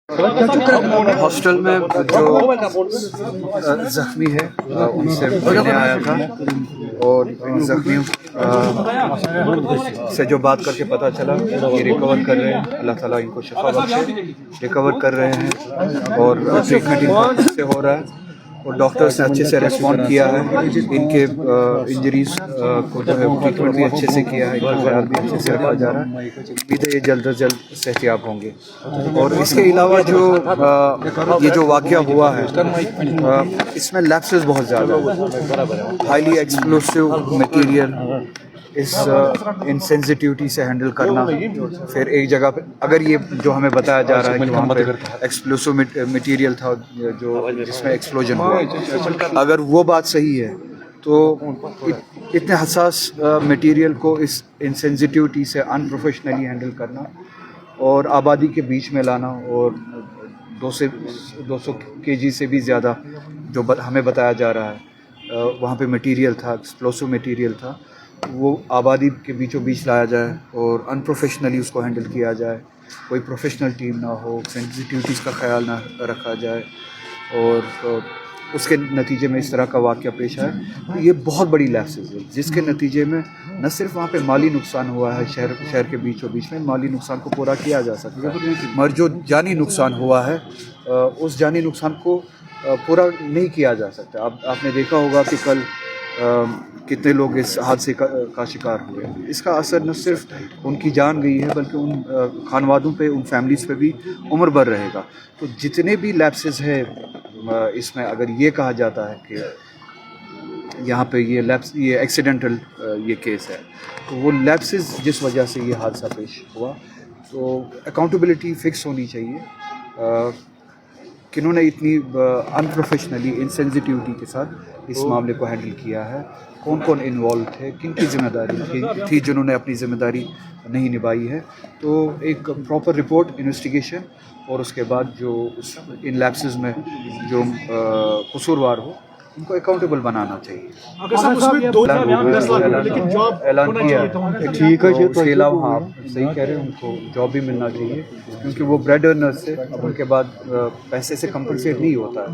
Hostel میں جو زخمی ہے ان سے ملنے آیا تھا اور ان زخمیوں سے جو بات کر کے پتہ چلا یہ ریکور کر رہے ہیں، اللہ تعالیٰ ان کو شفا بخشے، ریکور کر رہے ہیں اور ٹریٹمنٹ ان سے ہو رہا ہے اور ڈاکٹرس نے اچھے سے ریسپونڈ کیا ہے، ان کے انجریز کو جو ہے ٹریٹمنٹ بھی اچھے سے کیا ہے، ان کا خیال بھی اچھے سے رکھا جا رہا ہے، امید ہے یہ جلد از جلد صحتیاب ہوں گے۔ اور اس کے علاوہ جو یہ جو واقعہ ہوا ہے اس میں لیپسز بہت زیادہ ہیں، ہائیلی ایکسپلوسیو مٹیریل، اس انسینسٹیوٹی سے ہینڈل کرنا، پھر ایک جگہ پہ اگر یہ جو ہمیں بتایا جا رہا ہے کہ وہاں پہ ایکسپلوسیو مٹیریل تھا جو جس میں ایکسپلوژن ہوا، اگر وہ بات صحیح ہے تو اتنے حساس مٹیریل کو اس انسینسٹیوٹی سے انپروفیشنلی ہینڈل کرنا اور آبادی کے بیچ میں لانا، اور 200 kg سے بھی زیادہ جو ہمیں بتایا جا رہا ہے وہاں پہ مٹیریل تھا، ایکسپلوسیو مٹیریل تھا، وہ آبادی کے بیچوں بیچ لایا جائے اور انپروفیشنلی اس کو ہینڈل کیا جائے، کوئی پروفیشنل ٹیم نہ ہو، سینسٹیوٹیز کا خیال نہ رکھا جائے اور اس کے نتیجے میں اس طرح کا واقعہ پیش آئے، تو یہ بہت بڑی لیپسز ہے جس کے نتیجے میں نہ صرف وہاں پہ مالی نقصان ہوا ہے، شہر کے بیچوں بیچ میں مالی نقصان کو پورا کیا جا سکتا ہے، مگر جو جانی نقصان ہوا ہے اس جانی نقصان کو پورا نہیں کیا جا سکتا۔ اب آپ نے دیکھا ہوگا کہ کل کتنے لوگ اس حادثے کا شکار ہوئے، اس کا اثر نہ صرف ان کی جان گئی ہے بلکہ ان خانوادوں پہ، ان فیملیز پہ بھی عمر بھر رہے گا۔ تو جتنے بھی لیپسز ہیں اس میں، اگر یہ کہا جاتا ہے کہ یہاں پہ یہ ایکسیڈنٹل یہ کیس ہے، تو وہ لیپسز جس وجہ سے یہ حادثہ پیش ہوا، تو اکاؤنٹیبلٹی فکس ہونی چاہیے، کنہوں نے اتنی انپروفیشنلی انسینسٹیوٹی کے ساتھ اس معاملے کو ہینڈل کیا ہے، کون کون انوالو تھے، کن کی ذمہ داری تھی جنہوں نے اپنی ذمہ داری نہیں نبھائی ہے۔ تو ایک پراپر رپورٹ، انویسٹیگیشن، اور اس کے بعد جو ان لیپسز میں جو قصوروار ہو ان کو اکاؤنٹیبل بنانا چاہیے۔ اعلان کیا ہے، ٹھیک ہے، اس کے علاوہ ہاں آپ صحیح کہہ رہے ہیں، ان کو جاب بھی ملنا چاہیے کیونکہ وہ بریڈ ارنرز سے، اب ان کے بعد پیسے سے کمپنسیٹ نہیں ہوتا ہے،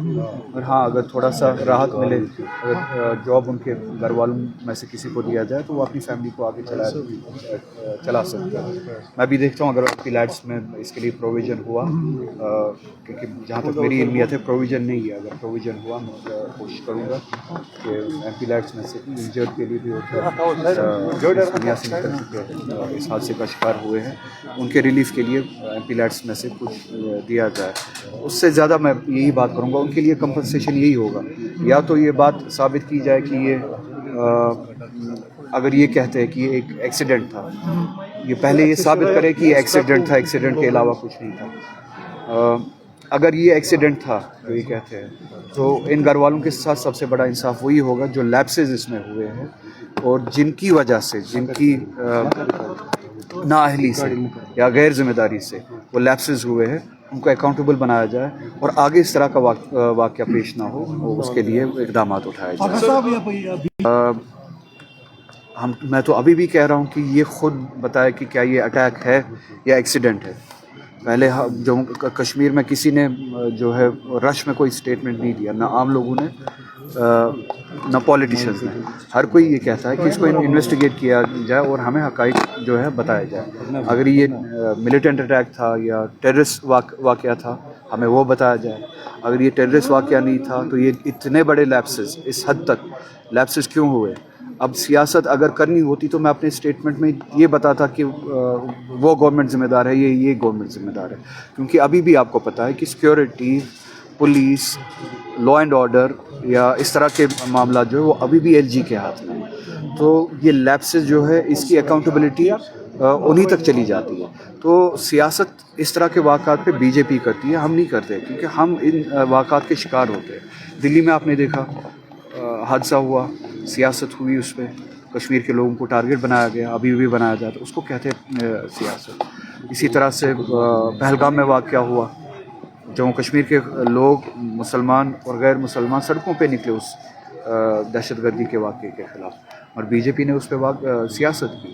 اور ہاں اگر تھوڑا سا راحت ملے، اگر جاب ان کے گھر والوں میں سے کسی کو دیا جائے تو وہ اپنی فیملی کو آگے چلا سکتا ہے۔ میں بھی دیکھتا ہوں اگر پیلیٹس میں اس کے لیے پروویژن ہوا، کیونکہ جہاں تک میری علمیت ہے پروویژن نہیں ہے، اگر پروویژن ہوا میں کوشش کروں گا کہ ایم پی لیٹس میں سے انجرڈ کے لیے بھی دنیا سے نکل چکے اس حادثے کا شکار ہوئے ہیں، ان کے ریلیف کے لیے ایم پی لیٹس میں سے کچھ دیا جائے۔ اس سے زیادہ میں یہی بات کروں گا، ان کے لیے کمپنسیشن یہی ہوگا، یا تو یہ بات ثابت کی جائے کہ یہ اگر یہ کہتے ہیں کہ یہ ایک ایکسیڈنٹ تھا، یہ پہلے یہ ثابت کرے کہ یہ ایکسیڈنٹ تھا، ایکسیڈنٹ کے علاوہ کچھ نہیں تھا۔ اگر یہ ایکسیڈنٹ تھا جو یہ کہتے ہیں تو ان گھر والوں کے ساتھ سب سے بڑا انصاف وہی ہوگا جو لیپسز اس میں ہوئے ہیں اور جن کی وجہ سے، جن کی نااہلی سے یا غیر ذمہ داری سے وہ لیپسز ہوئے ہیں، ان کو اکاؤنٹیبل بنایا جائے اور آگے اس طرح کا واقعہ پیش نہ ہو، اس کے لیے اقدامات اٹھائے جائیں۔ میں تو ابھی بھی کہہ رہا ہوں کہ یہ خود بتائے کہ کیا یہ اٹیک ہے یا ایکسیڈنٹ ہے۔ پہلے جموں کشمیر میں کسی نے جو ہے رش میں کوئی سٹیٹمنٹ نہیں دیا، نہ عام لوگوں نے نہ پولیٹیشنز نے، ہر کوئی یہ کہتا ہے کہ اس کو انویسٹیگیٹ کیا جائے اور ہمیں حقائق جو ہے بتایا جائے، اگر یہ ملیٹنٹ اٹیک تھا یا ٹیررسٹ واقعہ تھا ہمیں وہ بتایا جائے، اگر یہ ٹیررسٹ واقعہ نہیں تھا تو یہ اتنے بڑے لیپسز، اس حد تک لیپسز کیوں ہوئے۔ اب سیاست اگر کرنی ہوتی تو میں اپنے اسٹیٹمنٹ میں یہ بتاتا کہ وہ گورنمنٹ ذمہ دار ہے، یہ گورنمنٹ ذمہ دار ہے، کیونکہ ابھی بھی آپ کو پتہ ہے کہ security, police, law and order یا اس طرح کے معاملات جو ہے وہ ابھی بھی ایل جی کے ہاتھ میں ہیں، تو یہ لیپسز جو ہے اس کی اکاؤنٹیبلٹی انہی تک چلی جاتی ہے۔ تو سیاست اس طرح کے واقعات پہ بی جے پی کرتی ہے، ہم نہیں کرتے کیونکہ ہم ان واقعات کے شکار ہوتے ہیں۔ دلی میں آپ نے دیکھا حادثہ ہوا، سیاست ہوئی، اس پہ کشمیر کے لوگوں کو ٹارگٹ بنایا گیا، ابھی بھی بنایا جاتا ہے، اس کو کہتے ہیں سیاست۔ اسی طرح سے پہلگام میں واقعہ ہوا، جموں کشمیر کے لوگ مسلمان اور غیر مسلمان سڑکوں پہ نکلے اس دہشت گردی کے واقعے کے خلاف، اور بی جے پی نے اس پہ سیاست کی۔